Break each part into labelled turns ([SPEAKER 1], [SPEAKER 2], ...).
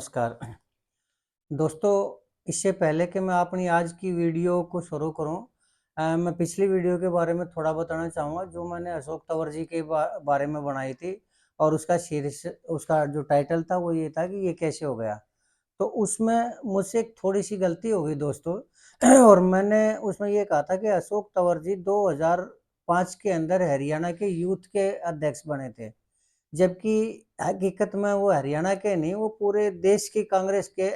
[SPEAKER 1] नमस्कार दोस्तों। इससे पहले कि मैं अपनी आज की वीडियो को शुरू करूं, मैं पिछली वीडियो के बारे में थोड़ा बताना चाहूँगा जो मैंने अशोक तंवर जी के बारे में बनाई थी। और उसका शीर्ष उसका जो टाइटल था वो ये था कि ये कैसे हो गया। तो उसमें मुझसे एक थोड़ी सी गलती हो गई दोस्तों। और मैंने उसमें ये कहा था कि अशोक तंवर जी 2005 के अंदर हरियाणा के यूथ के अध्यक्ष बने थे, जबकि हकीकत में वो हरियाणा के नहीं, वो पूरे देश की कांग्रेस के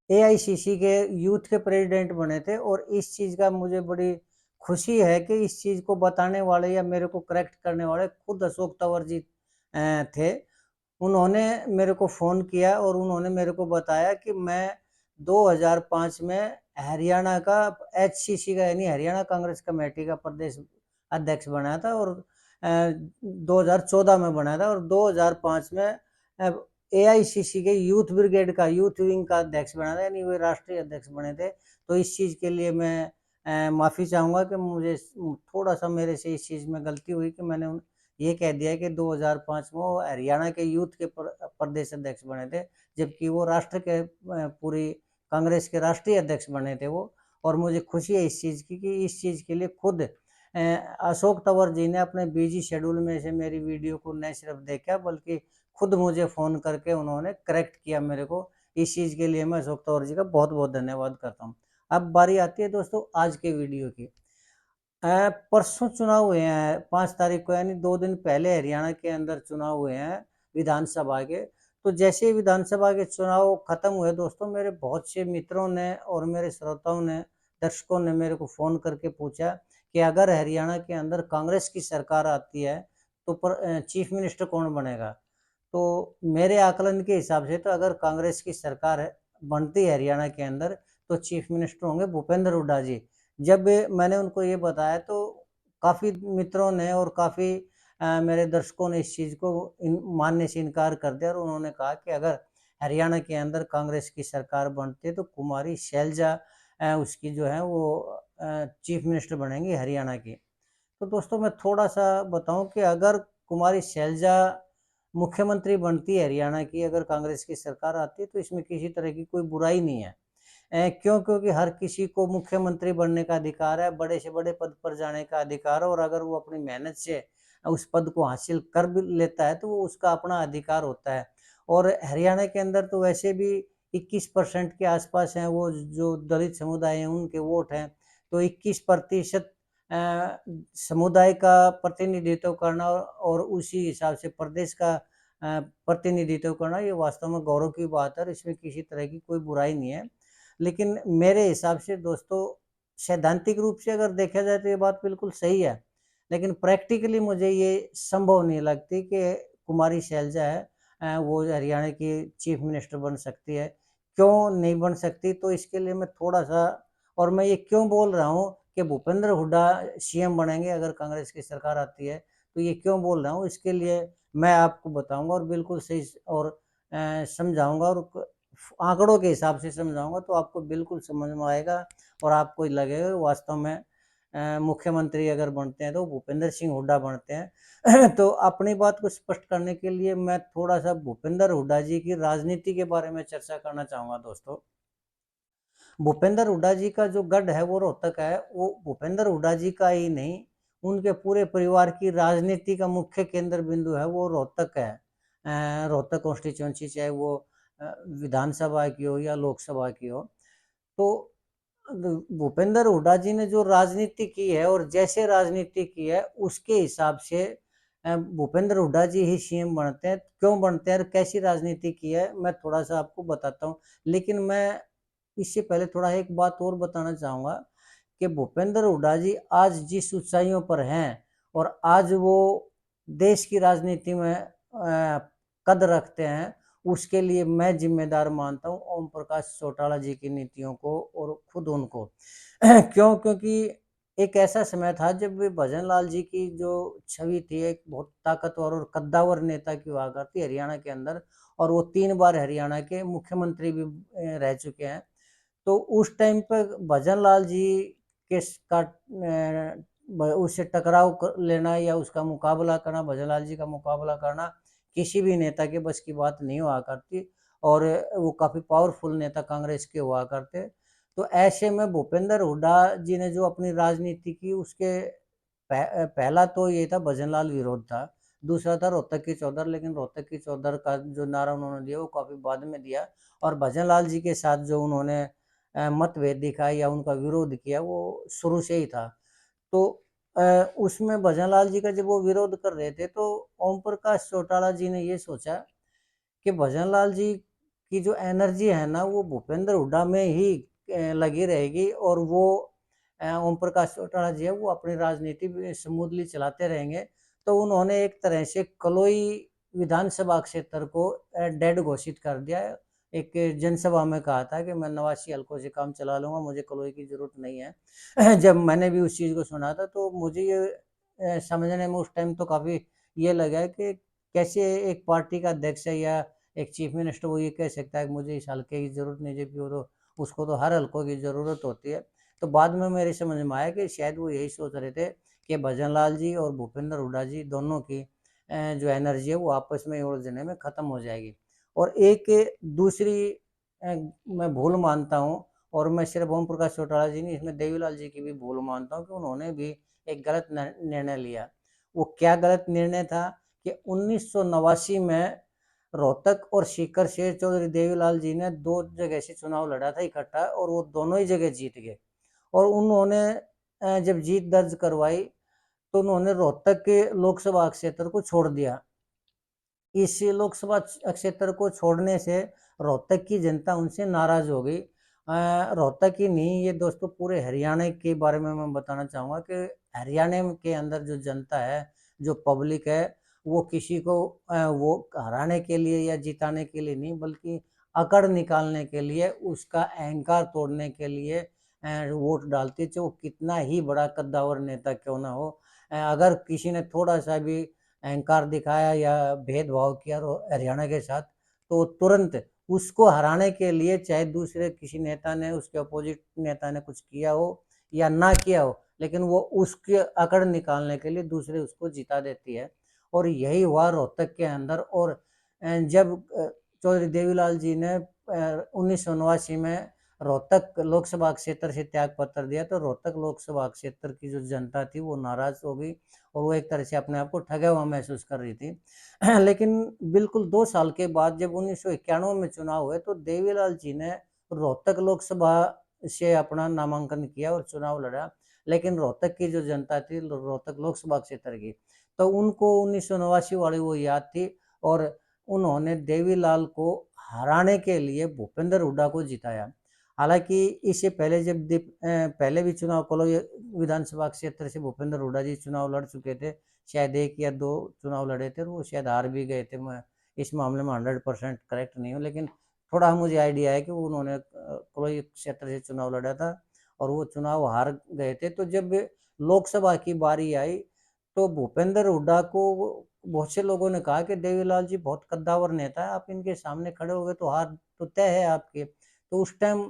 [SPEAKER 1] एआईसीसी के यूथ के प्रेसिडेंट बने थे। और इस चीज़ का मुझे बड़ी खुशी है कि इस चीज़ को बताने वाले या मेरे को करेक्ट करने वाले खुद अशोक तंवर जी थे। उन्होंने मेरे को फ़ोन किया और उन्होंने मेरे को बताया कि मैं 2005 में हरियाणा का एचसीसी का यानी हरियाणा कांग्रेस कमेटी का प्रदेश अध्यक्ष बनाया था। और 2014 में बनाया था। और 2005 में एआईसीसी के यूथ ब्रिगेड का यूथ विंग का अध्यक्ष बना था, यानी वे राष्ट्रीय अध्यक्ष बने थे। तो इस चीज़ के लिए मैं माफ़ी चाहूँगा कि मुझे थोड़ा-सा मेरे से इस चीज़ में गलती हुई कि मैंने ये कह दिया कि 2005 में वो हरियाणा के यूथ के प्रदेश अध्यक्ष बने थे, जबकि वो राष्ट्र के पूरी कांग्रेस के राष्ट्रीय अध्यक्ष बने थे वो। और मुझे खुशी है इस चीज़ की कि इस चीज़ के लिए खुद अशोक तंवर जी ने अपने बिजी शेड्यूल में से मेरी वीडियो को न सिर्फ देखा बल्कि खुद मुझे फ़ोन करके उन्होंने करेक्ट किया मेरे को। इस चीज़ के लिए मैं अशोक तंवर जी का बहुत-बहुत धन्यवाद करता हूँ। अब बारी आती है दोस्तों आज के वीडियो की। परसों चुनाव हुए हैं 5 तारीख को, यानी 2 दिन पहले हरियाणा के अंदर चुनाव हुए हैं विधानसभा के। तो जैसे ही विधानसभा के चुनाव खत्म हुए दोस्तों, मेरे बहुत से मित्रों ने और मेरे श्रोताओं ने, दर्शकों ने मेरे को फ़ोन करके पूछा कि अगर हरियाणा के अंदर कांग्रेस की सरकार आती है तो चीफ मिनिस्टर कौन बनेगा? तो मेरे आकलन के हिसाब से तो अगर कांग्रेस की सरकार बनती है हरियाणा के अंदर तो चीफ मिनिस्टर होंगे भूपेंद्र हुड्डा जी। जब मैंने उनको ये बताया तो काफ़ी मित्रों ने और काफ़ी मेरे दर्शकों ने इस चीज़ को मानने से इनकार कर दिया। और उन्होंने कहा कि अगर हरियाणा के अंदर कांग्रेस की सरकार बनती है तो कुमारी शैलजा उसकी जो है वो चीफ मिनिस्टर बनेंगी हरियाणा की। तो दोस्तों मैं थोड़ा-सा बताऊँ कि अगर कुमारी शैलजा मुख्यमंत्री बनती है हरियाणा की, अगर कांग्रेस की सरकार आती है तो इसमें किसी तरह की कोई बुराई नहीं है। क्यों? क्योंकि हर किसी को मुख्यमंत्री बनने का अधिकार है, बड़े से बड़े पद पर जाने का अधिकार है। और अगर वो अपनी मेहनत से उस पद को हासिल कर भी लेता है तो वो उसका अपना अधिकार होता है। और हरियाणा के अंदर तो वैसे भी 21% के आसपास हैं वो जो दलित समुदाय हैं उनके वोट हैं। तो 21% अ, समुदाय का प्रतिनिधित्व करना और उसी हिसाब से प्रदेश का प्रतिनिधित्व करना, ये वास्तव में गौरव की बात है और इसमें किसी तरह की कोई बुराई नहीं है। लेकिन मेरे हिसाब से दोस्तों सैद्धांतिक रूप से अगर देखा जाए तो ये बात बिल्कुल सही है। लेकिन प्रैक्टिकली मुझे ये संभव नहीं लगती कि कुमारी शैलजा है वो हरियाणा की चीफ मिनिस्टर बन सकती है। क्यों नहीं बन सकती? तो इसके लिए मैं थोड़ा-सा, और मैं ये क्यों बोल रहा हूँ कि भूपेंद्र हुड्डा सीएम बनेंगे अगर कांग्रेस की सरकार आती है, तो ये क्यों बोल रहा हूँ इसके लिए मैं आपको बताऊँगा और बिल्कुल सही और समझाऊँगा और आंकड़ों के हिसाब से समझाऊँगा तो आपको बिल्कुल समझ में आएगा। और आपको लगेगा वास्तव में मुख्यमंत्री अगर बनते हैं तो भूपेंद्र सिंह हुड्डा बनते हैं। तो अपनी बात को स्पष्ट करने के लिए मैं थोड़ा-सा भूपेंद्र हुड्डा जी की राजनीति के बारे में चर्चा करना चाहूँगा दोस्तों। भूपेंद्र हुड्डा जी का जो गढ़ है वो रोहतक है। वो भूपेंद्र हुड्डा जी का ही नहीं, उनके पूरे परिवार की राजनीति का मुख्य केंद्र बिंदु है वो रोहतक है। रोहतक कॉन्स्टिट्यूएंसी चाहे वो विधानसभा की हो या लोकसभा की हो। तो भूपेंद्र हुड्डा जी ने जो राजनीति की है और जैसे राजनीति की है उसके हिसाब से भूपेंद्र हुड्डा जी ही सीएम बनते हैं। क्यों बनते हैं और कैसी राजनीति की है मैं थोड़ा-सा आपको बताता हूँ। लेकिन मैं इससे पहले थोड़ा एक बात और बताना चाहूँगा कि भूपेंद्र हुड्डा जी आज जिस ऊँचाइयों पर हैं और आज वो देश की राजनीति में कद रखते हैं, उसके लिए मैं ज़िम्मेदार मानता हूँ ओम प्रकाश चौटाला जी की नीतियों को और खुद उनको। क्यों? क्योंकि एक ऐसा समय था जब भजन लाल जी की जो छवि थी एक बहुत ताकतवर और कद्दावर नेता की हुआ करती हरियाणा के अंदर। और वो 3 बार हरियाणा के मुख्यमंत्री भी रह चुके हैं। तो उस टाइम पे भजन लाल जी के उससे टकराव लेना या उसका मुकाबला करना, भजन लाल जी का मुकाबला करना किसी भी नेता के बस की बात नहीं हुआ करती। और वो काफ़ी पावरफुल नेता कांग्रेस के हुआ करते। तो ऐसे में भूपेंद्र हुड्डा जी ने जो अपनी राजनीति की उसके पहला तो ये था भजनलाल विरोध था, दूसरा था रोहतक की चौधर, लेकिन रोहतक की चौधर का जो नारा उन्होंने दिया वो काफ़ी बाद में दिया और भजनलाल जी के साथ जो उन्होंने मतभेद दिखाया या उनका विरोध किया वो शुरू से ही था। तो उसमें भजनलाल जी का जब वो विरोध कर रहे थे तो ओम प्रकाश चौटाला जी ने ये सोचा कि भजनलाल जी की जो एनर्जी है ना वो भूपेंद्र हुड्डा में ही लगी रहेगी और वो ओम प्रकाश चौटाला जी है वो अपनी राजनीति स्मूथली चलाते रहेंगे। तो उन्होंने एक तरह से कलोई विधानसभा क्षेत्र को डेड घोषित कर दिया। एक जनसभा में कहा था कि मैं 89 हलकों से काम चला लूँगा, मुझे कलोई की ज़रूरत नहीं है। जब मैंने भी उस चीज़ को सुना था तो मुझे ये समझने में उस टाइम तो काफ़ी ये लगा कि कैसे एक पार्टी का अध्यक्ष है या एक चीफ मिनिस्टर वो ये कह सकता है कि मुझे इस हल्के की ज़रूरत नहीं, जबकि वो तो उसको तो हर हल्कों की ज़रूरत होती है। तो बाद में मेरे समझ में आया कि शायद वो यही सोच रहे थे कि भजनलाल जी और भूपेंद्र हुड्डा जी दोनों की जो एनर्जी है वो आपस में उलझने में ख़त्म हो जाएगी। और एक दूसरी मैं भूल मानता हूँ और मैं सिर्फ ओम प्रकाश चौटाला जी नहीं, इसमें देवीलाल जी की भी भूल मानता हूँ कि उन्होंने भी एक गलत निर्णय लिया। वो क्या गलत निर्णय था कि 1989 में रोहतक और सीकर से चौधरी देवीलाल जी ने 2 जगह से चुनाव लड़ा था इकट्ठा और वो दोनों ही जगह जीत गए। और उन्होंने जब जीत दर्ज करवाई तो उन्होंने रोहतक के लोकसभा क्षेत्र को छोड़ दिया। इस लोकसभा क्षेत्र को छोड़ने से रोहतक की जनता उनसे नाराज़ हो गई। रोहतक ही नहीं, ये दोस्तों पूरे हरियाणा के बारे में मैं बताना चाहूँगा कि हरियाणा के अंदर जो जनता है, जो पब्लिक है, वो किसी को वो हराने के लिए या जिताने के लिए नहीं बल्कि अकड़ निकालने के लिए, उसका अहंकार तोड़ने के लिए वोट डालती है, चाहे वो कितना ही बड़ा कद्दावर नेता क्यों ना हो। अगर किसी ने थोड़ा-सा भी अहंकार दिखाया या भेदभाव किया हरियाणा के साथ, तो तुरंत उसको हराने के लिए चाहे दूसरे किसी नेता ने, उसके अपोजिट नेता ने कुछ किया हो या ना किया हो, लेकिन वो उसके अकड़ निकालने के लिए दूसरे उसको जिता देती है। और यही हुआ रोहतक के अंदर। और जब चौधरी देवीलाल जी ने 1989 में रोहतक लोकसभा क्षेत्र से त्यागपत्र दिया, तो रोहतक लोकसभा क्षेत्र की जो जनता थी वो नाराज़ हो गई और वो एक तरह से अपने आप को ठगा हुआ महसूस कर रही थी। लेकिन बिल्कुल 2 साल के बाद जब 1991 में चुनाव हुए तो देवीलाल जी ने रोहतक लोकसभा से अपना नामांकन किया और चुनाव लड़ा। लेकिन रोहतक की जो जनता थी, रोहतक लोकसभा क्षेत्र की, तो उनको 1989 वाली वो याद थी और उन्होंने देवीलाल को हराने के लिए भूपेंद्र हुड्डा को जिताया। हालाँकि इससे पहले जब पहले भी चुनाव कलोई विधानसभा क्षेत्र से भूपेंद्र हुड्डा जी चुनाव लड़ चुके थे। शायद 1 या 2 चुनाव लड़े थे और वो शायद हार भी गए थे। मैं इस मामले में 100% करेक्ट नहीं हूँ, लेकिन थोड़ा मुझे आइडिया है कि उन्होंने कलोई क्षेत्र से चुनाव लड़ा था और वो चुनाव हार गए थे। तो जब लोकसभा की बारी आई, तो भूपेंद्र हुड्डा को बहुत से लोगों ने कहा कि देवीलाल जी बहुत कद्दावर नेता है, आप इनके सामने खड़े हो गए तो हार तो तय है आपकी। तो उस टाइम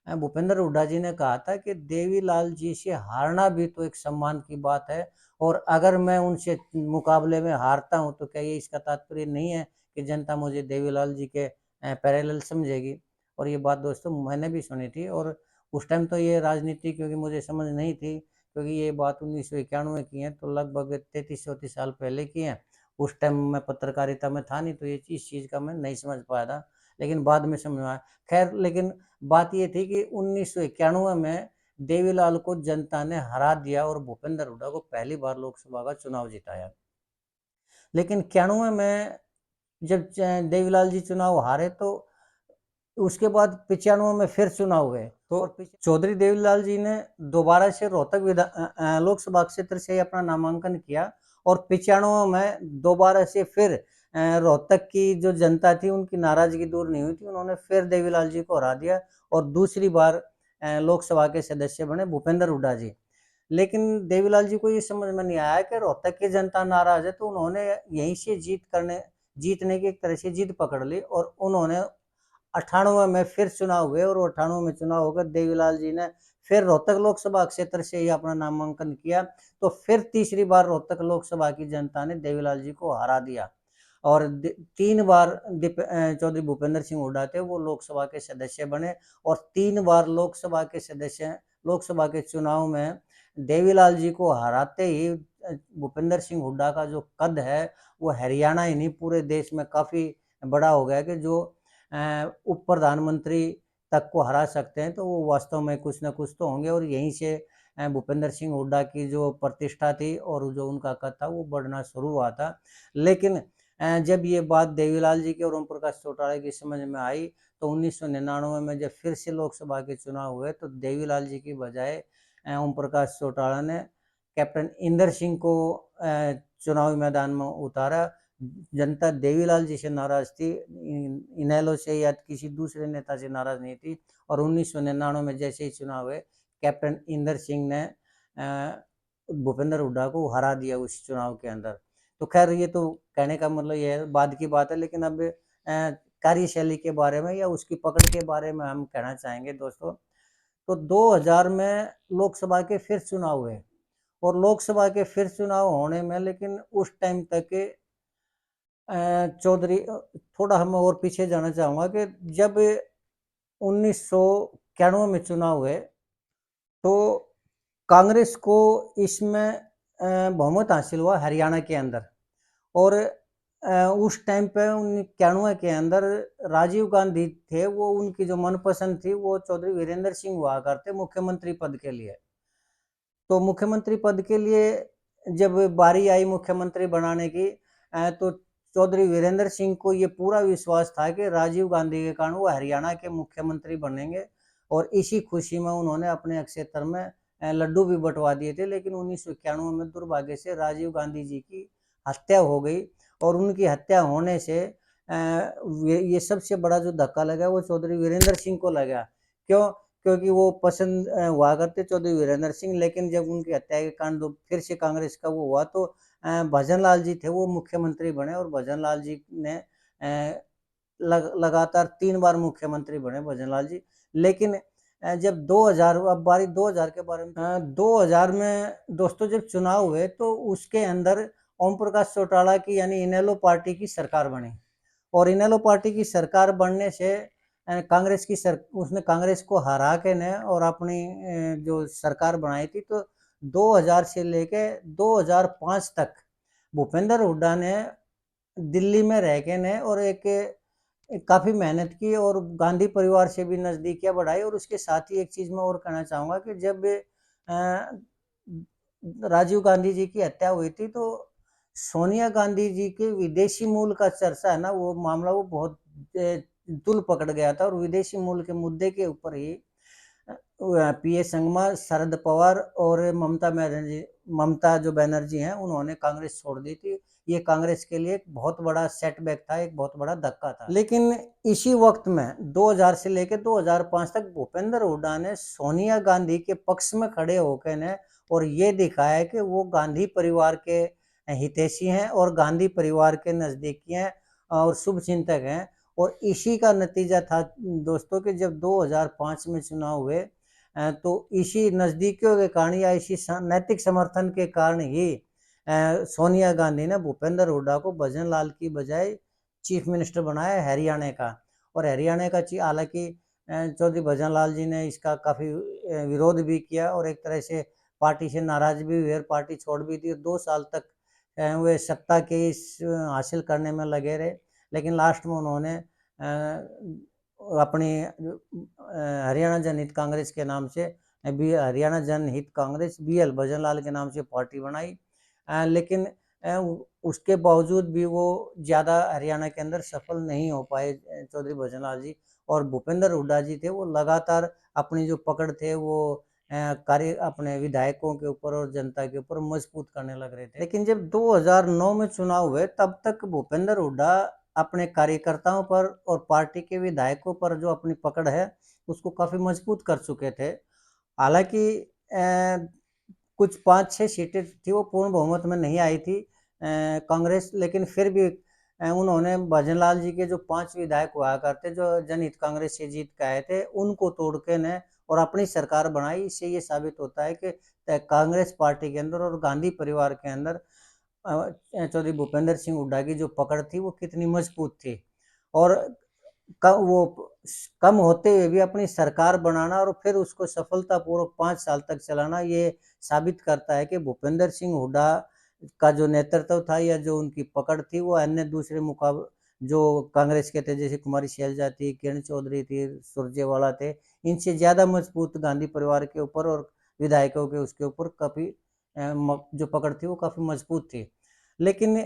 [SPEAKER 1] भूपेंद्र हुड्डा जी ने कहा था कि देवीलाल जी से हारना भी तो एक सम्मान की बात है और अगर मैं उनसे मुकाबले में हारता हूँ तो क्या ये इसका तात्पर्य नहीं है कि जनता मुझे देवीलाल जी के पैरेलल समझेगी। और ये बात दोस्तों मैंने भी सुनी थी और उस टाइम तो ये राजनीति क्योंकि मुझे समझ नहीं थी, क्योंकि ये बात 1991 की है तो लगभग 33-34 साल पहले की है। उस टाइम मैं पत्रकारिता में था नहीं तो ये इस चीज़ का मैं नहीं समझ पाया था, लेकिन बाद में समझ में आया। खैर, लेकिन बात ये थी कि 1991 में देवीलाल को जनता ने हरा दिया और भूपेंद्र हुड्डा को पहली बार लोकसभा का चुनाव जिताया। लेकिन 91 में जब देवीलाल जी चुनाव हारे तो उसके बाद 95 में फिर चुनाव हुए तो और चौधरी देवीलाल जी ने दोबारा से रोहतक लोकसभा क्षेत्र से अपना नामांकन किया और 95 में दोबारा से फिर रोहतक की जो जनता थी उनकी नाराजगी दूर नहीं हुई थी, उन्होंने फिर देवीलाल जी को हरा दिया और दूसरी बार लोकसभा के सदस्य बने भूपेंद्र हुड्डा जी। लेकिन देवीलाल जी को ये समझ में नहीं आया कि रोहतक की जनता नाराज है, तो उन्होंने यहीं से जीतने की एक तरह से जिद पकड़ ली और उन्होंने 98 में फिर चुनाव हुए और 98 में चुनाव होकर देवीलाल जी ने फिर रोहतक लोकसभा क्षेत्र से ही अपना नामांकन किया। तो फिर तीसरी बार रोहतक लोकसभा की जनता ने देवीलाल जी को हरा दिया। और 3 बार चौधरी भूपेंद्र सिंह हुड्डा थे, वो लोकसभा के सदस्य बने और 3 बार लोकसभा के चुनाव में देवीलाल जी को हराते ही भूपेंद्र सिंह हुड्डा का जो कद है वो हरियाणा ही नहीं पूरे देश में काफ़ी बड़ा हो गया कि जो उप प्रधानमंत्री तक को हरा सकते हैं, तो वो वास्तव में कुछ न कुछ तो होंगे और यहीं से भूपेंद्र सिंह हुड्डा की जो प्रतिष्ठा थी और जो उनका कद था वो बढ़ना शुरू हुआ था। लेकिन जब ये बात देवीलाल जी के और ओम प्रकाश चौटाला की समझ में आई, तो 1999 में जब फिर से लोकसभा के चुनाव हुए, तो देवीलाल जी की बजाय ओम प्रकाश चौटाला ने कैप्टन इंदर सिंह को चुनावी मैदान में उतारा। जनता देवीलाल जी से नाराज थी, इनेलो से या किसी दूसरे नेता से नाराज नहीं थी और 1999 में जैसे ही चुनाव हुए, कैप्टन इंदर सिंह ने भूपेंद्र हुड्डा को हरा दिया उस चुनाव के अंदर। तो खैर ये तो कहने का मतलब ये है, बाद की बात है, लेकिन अब कार्यशैली के बारे में या उसकी पकड़ के बारे में हम कहना चाहेंगे दोस्तों। तो 2000 में लोकसभा के फिर चुनाव हुए और लोकसभा के फिर चुनाव होने में लेकिन उस टाइम तक चौधरी थोड़ा हम और पीछे जाना चाहूँगा कि जब 1991 में चुनाव हुए, तो कांग्रेस को इसमें बहुमत हासिल हुआ हरियाणा के अंदर और उस टाइम पे 91 के अंदर राजीव गांधी थे, वो उनकी जो मनपसंद थी वो चौधरी वीरेंद्र सिंह हुआ करते मुख्यमंत्री पद के लिए। तो मुख्यमंत्री पद के लिए जब बारी आई मुख्यमंत्री बनाने की, तो चौधरी वीरेंद्र सिंह को ये पूरा विश्वास था कि राजीव गांधी के कारण वो हरियाणा के मुख्यमंत्री बनेंगे और इसी खुशी में उन्होंने अपने अक्षेत्र में लड्डू भी बंटवा दिए थे। लेकिन 1991 में दुर्भाग्य से राजीव गांधी जी की हत्या हो गई और उनकी हत्या होने से ये सबसे बड़ा जो धक्का लगा वो चौधरी वीरेंद्र सिंह को लगा। क्यों? क्योंकि वो पसंद हुआ करते चौधरी वीरेंद्र सिंह, लेकिन जब उनकी हत्या के कांड फिर से कांग्रेस का वो हुआ, तो भजन लाल जी थे वो मुख्यमंत्री बने और भजन लाल जी ने लगातार 3 बार मुख्यमंत्री बने भजन लाल जी। लेकिन जब 2000, अब बारी 2000 के बारे में, 2000 में दोस्तों जब चुनाव हुए तो उसके अंदर ओम प्रकाश चौटाला की यानी इनेलो पार्टी की सरकार बनी और इनेलो पार्टी की सरकार बनने से उसने कांग्रेस को हरा के ने और अपनी जो सरकार बनाई थी, तो 2000 से लेके 2005 तक भूपेंद्र हुड्डा ने दिल्ली में रह के ने और एक काफ़ी मेहनत की और गांधी परिवार से भी नज़दीकियाँ बढ़ाई। और उसके साथ ही एक चीज़ मैं और कहना चाहूँगा कि जब राजीव गांधी जी की हत्या हुई थी, तो सोनिया गांधी जी के विदेशी मूल का चर्चा है ना, वो मामला वो बहुत तूल पकड़ गया था और विदेशी मूल के मुद्दे के ऊपर ही पीए संगमा, शरद पवार और ममता जो बनर्जी हैं, उन्होंने कांग्रेस छोड़ दी थी। ये कांग्रेस के लिए एक बहुत बड़ा सेटबैक था, एक बहुत बड़ा धक्का था। लेकिन इसी वक्त में 2000 से लेकर 2005 तक भूपेंद्र हुड्डा ने सोनिया गांधी के पक्ष में खड़े होकर ने और ये दिखाया कि वो गांधी परिवार के हितैषी हैं और गांधी परिवार के नज़दीकी हैं और शुभचिंतक हैं। और इसी का नतीजा था दोस्तों कि जब 2005 में चुनाव हुए, तो इसी नज़दीकियों के कारण या इसी नैतिक समर्थन के कारण ही सोनिया गांधी ने भूपेंद्र हुड्डा को भजन लाल की बजाय चीफ मिनिस्टर बनाया हरियाणा का। और हरियाणा का हालांकि चौधरी भजन लाल जी ने इसका काफ़ी विरोध भी किया और एक तरह से पार्टी से नाराज भी हुए और पार्टी छोड़ भी दी। 2 साल तक वे सत्ता के हासिल करने में लगे रहे, लेकिन लास्ट में उन्होंने अपनी हरियाणा जनहित कांग्रेस के नाम से हरियाणा जनहित कांग्रेस बीएल भजन लाल के नाम से पार्टी बनाई। लेकिन उसके बावजूद भी वो ज़्यादा हरियाणा के अंदर सफल नहीं हो पाए चौधरी भजन लाल जी। और भूपेंद्र हुड्डा जी थे वो लगातार अपनी जो पकड़ थे वो कार्य अपने विधायकों के ऊपर और जनता के ऊपर मजबूत करने लग रहे थे। लेकिन जब 2009 में चुनाव हुए तब तक भूपेंद्र हुड्डा अपने कार्यकर्ताओं पर और पार्टी के विधायकों पर जो अपनी पकड़ है उसको काफ़ी मजबूत कर चुके थे। हालांकि कुछ 5-6 सीटें थी वो पूर्ण बहुमत में नहीं आई थी कांग्रेस, लेकिन फिर भी उन्होंने भजन लाल जी के जो 5 विधायक हुआ करते जो जनहित कांग्रेस से जीत के आए थे उनको तोड़ के ने और अपनी सरकार बनाई। इससे ये साबित होता है कि कांग्रेस पार्टी के अंदर और गांधी परिवार के अंदर चौधरी भूपेंद्र सिंह हुड्डा की जो पकड़ थी वो कितनी मजबूत थी, और वो कम होते हुए भी अपनी सरकार बनाना और फिर उसको सफलतापूर्वक 5 साल तक चलाना, ये साबित करता है कि भूपेंद्र सिंह हुड्डा का जो नेतृत्व था या जो उनकी पकड़ थी वो अन्य दूसरे जो कांग्रेस के थे, जैसे कुमारी शैलजा थी, किरण चौधरी थी, सुरजेवाला थे, इनसे ज़्यादा मजबूत गांधी परिवार के ऊपर और विधायकों के उसके ऊपर काफ़ी जो पकड़ थी वो काफ़ी मजबूत थी। लेकिन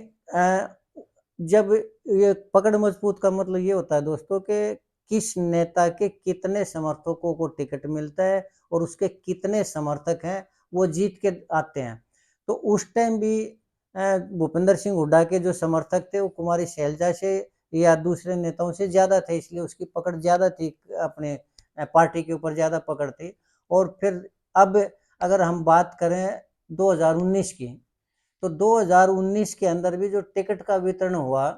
[SPEAKER 1] जब ये पकड़ मजबूत का मतलब ये होता है दोस्तों कि किस नेता के कितने समर्थकों को टिकट मिलता है और उसके कितने समर्थक हैं वो जीत के आते हैं। तो उस टाइम भी भूपेंद्र सिंह हुड्डा के जो समर्थक थे वो कुमारी शैलजा से या दूसरे नेताओं से ज़्यादा थे, इसलिए उसकी पकड़ ज़्यादा थी, अपने पार्टी के ऊपर ज़्यादा पकड़ थी। और फिर अब अगर हम बात करें 2019 की, तो 2019 के अंदर भी जो टिकट का वितरण हुआ,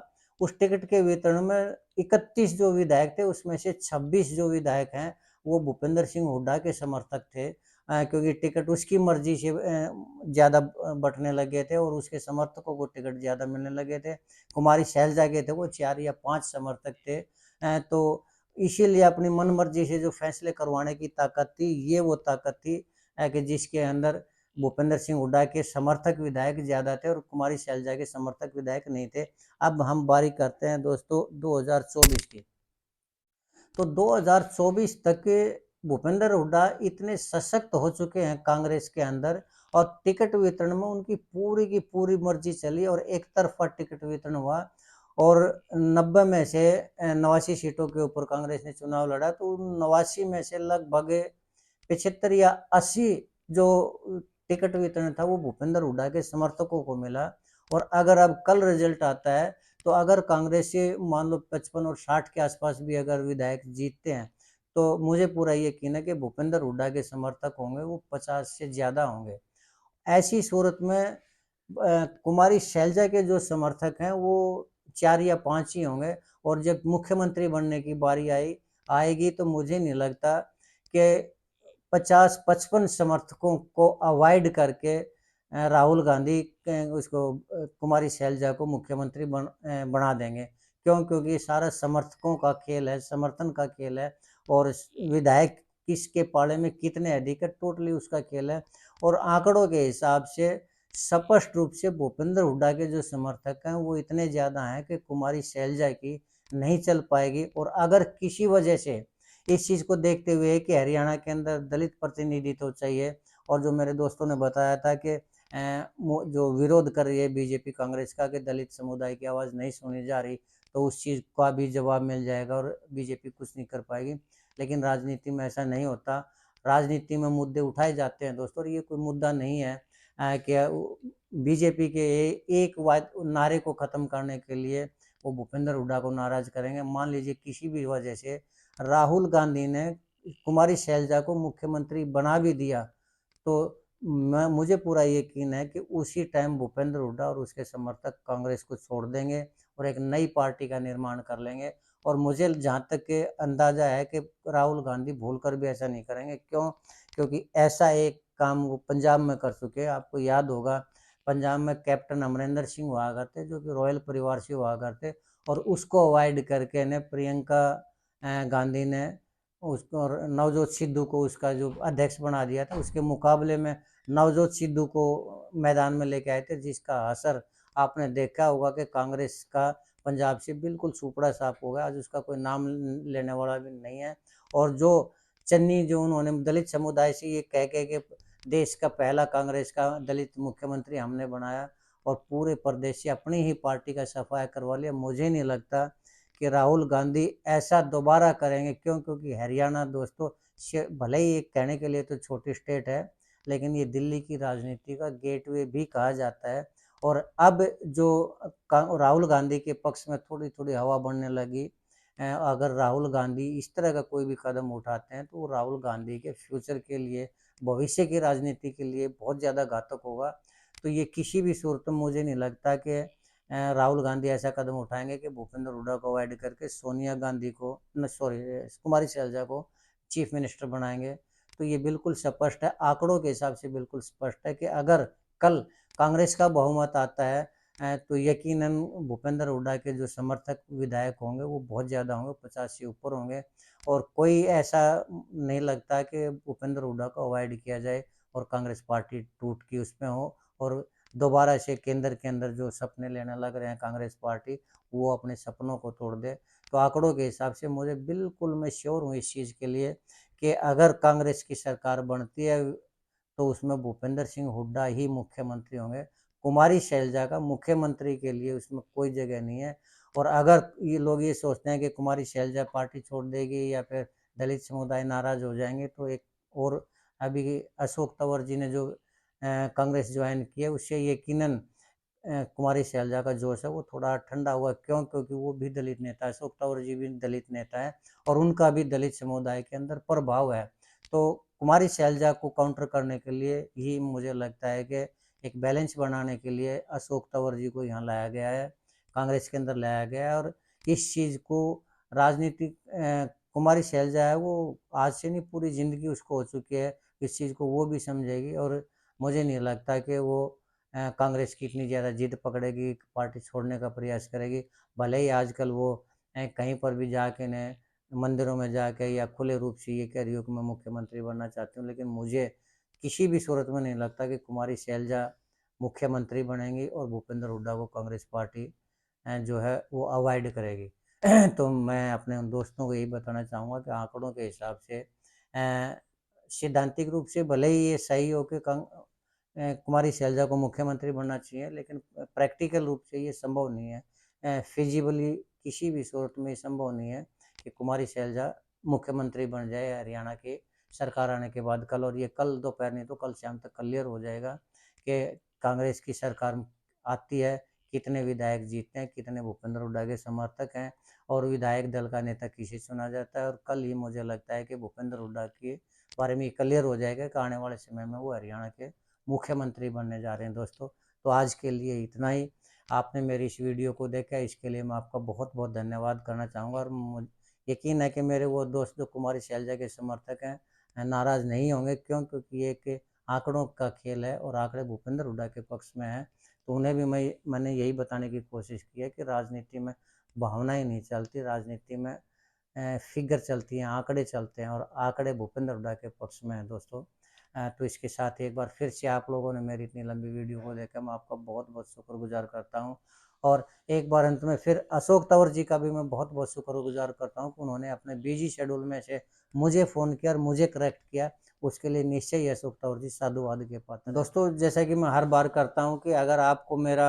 [SPEAKER 1] उस टिकट के वितरण में 31 जो विधायक थे, उसमें से 26 जो विधायक हैं, वो भूपेंद्र सिंह हुड्डा के समर्थक थे। क्योंकि टिकट उसकी मर्जी से ज़्यादा बँटने लगे थे और उसके समर्थकों को टिकट ज़्यादा मिलने लगे थे। कुमारी शैलजा के थे वो 4 या 5 समर्थक थे। तो इसीलिए अपनी मनमर्जी से जो फैसले करवाने की ताकत थी, ये वो ताकत थी कि जिसके अंदर भूपेंद्र सिंह हुड्डा के समर्थक विधायक ज़्यादा थे और कुमारी शैलजा के समर्थक विधायक नहीं थे। अब हम बारी करते हैं दोस्तों 2024 की। तो 2024 तक भूपेंद्र हुड्डा इतने सशक्त हो चुके हैं कांग्रेस के अंदर, और टिकट वितरण में उनकी पूरी की पूरी मर्जी चली और एक तरफा टिकट वितरण हुआ, और 90 में से 89 सीटों के ऊपर कांग्रेस ने चुनाव लड़ा, तो उन 89 में से लगभग 75 या 80 जो टिकट वितरण था वो भूपेंद्र हुड्डा के समर्थकों को मिला। और अगर अब कल रिजल्ट आता है, तो अगर कांग्रेस से मान लो 55 और 60 के आसपास भी अगर विधायक जीतते हैं, तो मुझे पूरा यकीन है कि भूपेंद्र हुड्डा के समर्थक होंगे वो 50 से ज़्यादा होंगे। ऐसी सूरत में कुमारी शैलजा के जो समर्थक हैं वो 4 या 5 ही होंगे, और जब मुख्यमंत्री बनने की बारी आएगी तो मुझे नहीं लगता कि 50-55 समर्थकों को अवॉइड करके राहुल गांधी उसको कुमारी शैलजा को मुख्यमंत्री बना देंगे। क्यों? क्योंकि सारा समर्थकों का खेल है, समर्थन का खेल है, और विधायक किसके पाले में कितने अधिक है, टोटली उसका खेल है। और आंकड़ों के हिसाब से स्पष्ट रूप से भूपेंद्र हुड्डा के जो समर्थक हैं वो इतने ज़्यादा हैं कि कुमारी शैलजा की नहीं चल पाएगी। और अगर किसी वजह से इस चीज़ को देखते हुए कि हरियाणा के अंदर दलित प्रतिनिधित्व चाहिए, और जो मेरे दोस्तों ने बताया था कि जो विरोध कर रही है बीजेपी कांग्रेस का कि दलित समुदाय की आवाज़ नहीं सुनी जा रही, तो उस चीज़ का भी जवाब मिल जाएगा और बीजेपी कुछ नहीं कर पाएगी। लेकिन राजनीति में ऐसा नहीं होता। राजनीति में मुद्दे उठाए जाते हैं दोस्तों, और ये कोई मुद्दा नहीं है कि बीजेपी के एक नारे को ख़त्म करने के लिए वो भूपेंद्र हुड्डा को नाराज़ करेंगे। मान लीजिए किसी भी वजह से राहुल गांधी ने कुमारी शैलजा को मुख्यमंत्री बना भी दिया, तो मुझे पूरा यकीन है कि उसी टाइम भूपेंद्र हुड्डा और उसके समर्थक कांग्रेस को छोड़ देंगे और एक नई पार्टी का निर्माण कर लेंगे। और मुझे जहाँ तक के अंदाज़ा है कि राहुल गांधी भूल कर भी ऐसा नहीं करेंगे। क्यों? क्योंकि ऐसा एक काम वो पंजाब में कर चुके हैं। आपको याद होगा, पंजाब में कैप्टन अमरिंदर सिंह हुआ करते, जो कि रॉयल परिवार से हुआ करते, और उसको अवॉइड करके ने प्रियंका गांधी ने उसको और नवजोत सिद्धू को उसका जो अध्यक्ष बना दिया था। उसके मुकाबले में नवजोत सिद्धू को मैदान में लेके आए थे, जिसका असर आपने देखा होगा कि कांग्रेस का पंजाब से बिल्कुल सुपड़ा साफ हो गया। आज उसका कोई नाम लेने वाला भी नहीं है। और जो चन्नी जो उन्होंने दलित समुदाय से ये कह के देश का पहला कांग्रेस का दलित मुख्यमंत्री हमने बनाया, और पूरे प्रदेश से अपनी ही पार्टी का सफाया करवा लिया, मुझे नहीं लगता कि राहुल गांधी ऐसा दोबारा करेंगे। क्यों? क्योंकि हरियाणा दोस्तों भले ही एक कहने के लिए तो छोटी स्टेट है, लेकिन ये दिल्ली की राजनीति का गेटवे भी कहा जाता है। और अब जो राहुल गांधी के पक्ष में थोड़ी थोड़ी हवा बढ़ने लगी, अगर राहुल गांधी इस तरह का कोई भी कदम उठाते हैं तो वो राहुल गांधी के फ्यूचर के लिए, भविष्य की राजनीति के लिए बहुत ज़्यादा घातक होगा। तो ये किसी भी सूरत में मुझे नहीं लगता कि राहुल गांधी ऐसा कदम उठाएंगे कि भूपेंद्र हुड्डा को अवॉइड करके सोनिया गांधी को सॉरी कुमारी शैलजा को चीफ मिनिस्टर बनाएंगे। तो ये बिल्कुल स्पष्ट है, आंकड़ों के हिसाब से बिल्कुल स्पष्ट है कि अगर कल कांग्रेस का बहुमत आता है तो यकीनन भूपेंद्र हुड्डा के जो समर्थक विधायक होंगे वो बहुत ज़्यादा होंगे, 50 से ऊपर होंगे और कोई ऐसा नहीं लगता कि भूपेंद्र हुड्डा को अवॉइड किया जाए और कांग्रेस पार्टी टूट की उसमें हो और दोबारा से केंद्र के अंदर जो सपने लेने लग रहे हैं कांग्रेस पार्टी, वो अपने सपनों को तोड़ दे। तो आंकड़ों के हिसाब से मुझे बिल्कुल मैं श्योर हूँ इस चीज़ के लिए कि अगर कांग्रेस की सरकार बनती है तो उसमें भूपेंद्र सिंह हुड्डा ही मुख्यमंत्री होंगे। कुमारी शैलजा का मुख्यमंत्री के लिए उसमें कोई जगह नहीं है और अगर ये लोग ये सोचते हैं कि कुमारी शैलजा पार्टी छोड़ देगी या फिर दलित समुदाय नाराज हो जाएंगे तो एक और अभी अशोक तंवर जी ने जो कांग्रेस ज्वाइन की है उससे यकीनन कुमारी शैलजा का जोश है वो थोड़ा ठंडा हुआ। क्यों? क्योंकि वो भी दलित नेता है, अशोक तंवर जी भी दलित नेता है और उनका भी दलित समुदाय के अंदर प्रभाव है। तो कुमारी शैलजा को काउंटर करने के लिए ही मुझे लगता है कि एक बैलेंस बनाने के लिए अशोक तंवर जी को यहाँ लाया गया है, कांग्रेस के अंदर लाया गया है और इस चीज़ को राजनीतिक कुमारी शैलजा है वो आज से नहीं पूरी ज़िंदगी उसको हो चुकी है, इस चीज़ को वो भी समझेगी और मुझे नहीं लगता कि वो कांग्रेस की इतनी ज़्यादा जिद पकड़ेगी, पार्टी छोड़ने का प्रयास करेगी। भले ही आजकल वो कहीं पर भी जाके न मंदिरों में जाके या खुले रूप से ये कह रही हो कि मैं मुख्यमंत्री बनना चाहती हूँ, लेकिन मुझे किसी भी सूरत में नहीं लगता कि कुमारी शैलजा मुख्यमंत्री बनेंगी और भूपेंद्र हुड्डा को कांग्रेस पार्टी जो है वो अवॉइड करेगी। तो मैं अपने उन दोस्तों को यही बताना चाहूँगा कि आंकड़ों के हिसाब से सैद्धांतिक रूप से भले ही ये सही हो कि कुमारी शैलजा को मुख्यमंत्री बनना चाहिए, लेकिन प्रैक्टिकल रूप से ये संभव नहीं है। फिजिबली किसी भी सूरत में ये संभव नहीं है कि कुमारी शैलजा मुख्यमंत्री बन जाए हरियाणा की सरकार आने के बाद कल, और ये कल दोपहर नहीं तो कल शाम तक क्लियर हो जाएगा कि कांग्रेस की सरकार आती है, कितने विधायक जीतते हैं, कितने भूपेंद्र हुड्डा के समर्थक हैं और विधायक दल का नेता किसे चुना जाता है। और कल ही मुझे लगता है कि भूपेंद्र हुड्डा के बारे में क्लियर हो जाएगा कि आने वाले समय में वो हरियाणा के मुख्यमंत्री बनने जा रहे हैं दोस्तों। तो आज के लिए इतना ही। आपने मेरी इस वीडियो को देखा, इसके लिए मैं आपका बहुत बहुत धन्यवाद करना चाहूँगा और यकीन है कि मेरे वो दोस्त जो कुमारी शैलजा के समर्थक हैं नाराज़ नहीं होंगे। क्यों? क्योंकि ये एक आंकड़ों का खेल है और आंकड़े भूपेंद्र हुड्डा के पक्ष में हैं। तो उन्हें भी मैंने यही बताने की कोशिश की है कि राजनीति में भावनाएं नहीं चलती, राजनीति में फिगर चलती हैं, आंकड़े चलते हैं और आंकड़े भूपेंद्र हुड्डा के पक्ष में हैं दोस्तों। तो इसके साथ एक बार फिर से आप लोगों ने मेरी इतनी लंबी वीडियो को देखा, मैं आपका बहुत बहुत शुक्रगुजार करता हूँ और एक बार अंत में फिर अशोक तंवर जी का भी मैं बहुत बहुत शुक्रगुजार करता हूँ कि उन्होंने अपने बिजी शेड्यूल में से मुझे फ़ोन किया और मुझे करेक्ट किया। उसके लिए निश्चय ही अशोक तंवर जी साधुवाद के पात्र हैं। दोस्तों, जैसा कि मैं हर बार करता हूँ कि अगर आपको मेरा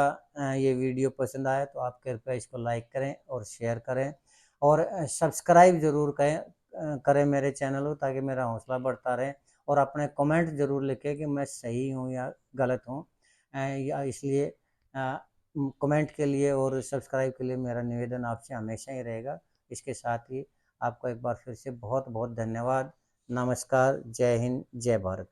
[SPEAKER 1] ये वीडियो पसंद आए तो आप कृपया इसको लाइक करें और शेयर करें और सब्सक्राइब ज़रूर करें मेरे चैनल को, ताकि मेरा हौसला बढ़ता रहे और अपने कमेंट ज़रूर लिखें कि मैं सही हूँ या गलत हूँ। या इसलिए कमेंट के लिए और सब्सक्राइब के लिए मेरा निवेदन आपसे हमेशा ही रहेगा। इसके साथ ही आपको एक बार फिर से बहुत बहुत धन्यवाद। नमस्कार, जय हिंद, जय भारत।